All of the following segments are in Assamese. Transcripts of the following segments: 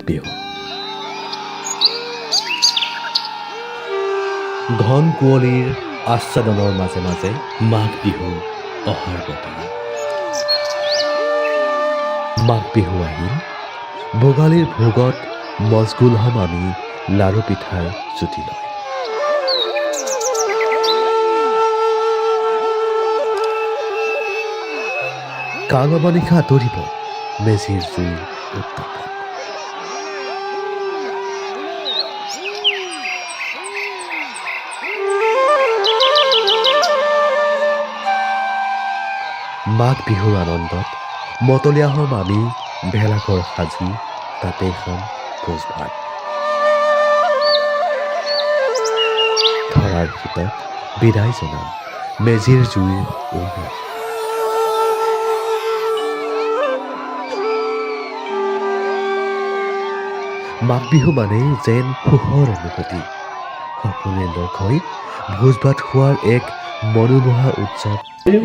বিহু ঘন কুঁৱলীৰ আচ্ছাদনৰ মাজে মাজে মাঘ বিহু অহাৰ বতৰ। মাঘ বিহু আহিল, ভোগালীৰ ভোগত মচগুল হ'ম আমি লাৰু পিঠাৰ জুতি লৈ। কালবা নিশা আঁতৰিব মেজিৰ জুইৰ উত্তাপত। মাঘ বিহুৰ আনন্দত মতলীয়া হ'ম আমি ভেলাঘৰ সাজি, তাতে খাম ভোজ ভাত। ধৰাৰ শীতত বিদায় জনাম মেজিৰ জুইৰ উৰ্বত। মাঘ বিহু মানেই যেন সুখৰ অনুভূতি। সকলোৱে লগ হৈ ভোজ ভাত খোৱাৰ এক মনোমোহা উৎসৱ।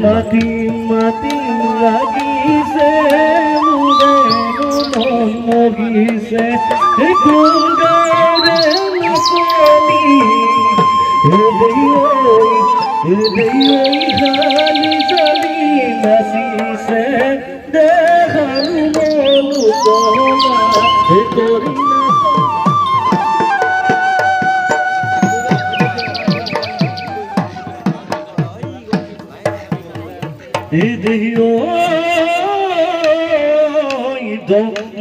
মাটি মাটি লাগিছে মগিছে কোন গাঁৱৰে নাচনি খালি চালি নাচিছে দেখানো মনো কৰি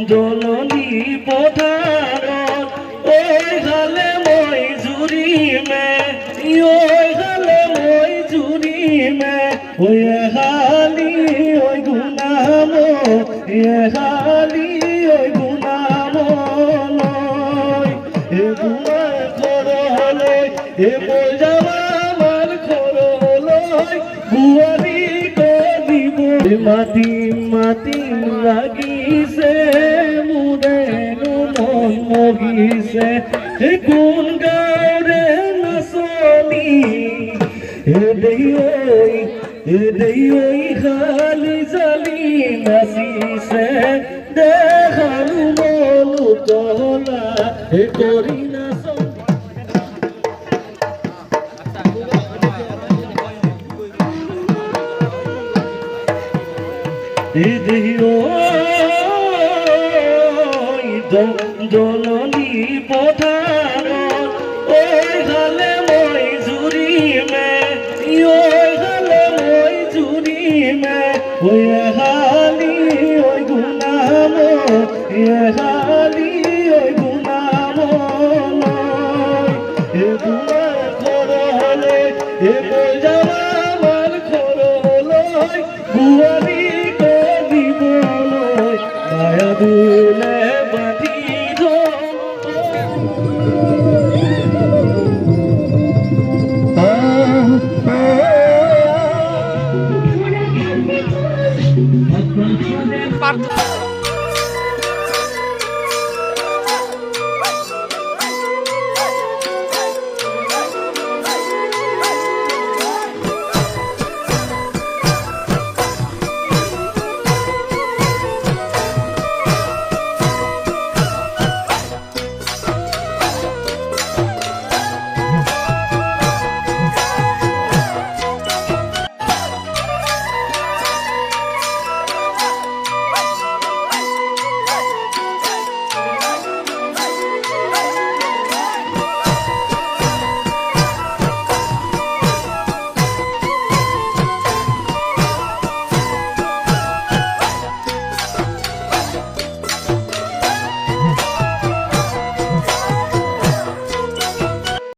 জলনি পথাৰত ঐ গালে মই জুৰিমে গালে মই জুৰিমে ঐ হালি ঐ গুণাম হালি ঐ গুণাম তোমাৰ ঘৰলৈ মই যাম আমাৰ ঘৰলৈ বুৱাৰী মাটি মাটি লাগিছে মোৰেনো মন মগিছে কোন গাঁৱৰে নাচনি খালি জালি নাচিছে দেখানো মনো তলা কৰি নাচনি। জলনি পথাৰত ঐ গালে মই জুৰিমে গালে মই জুৰিমে হালি ঐ গুণাম হালি ঐ গুণাম তোমাৰ ঘৰলৈ মই যাম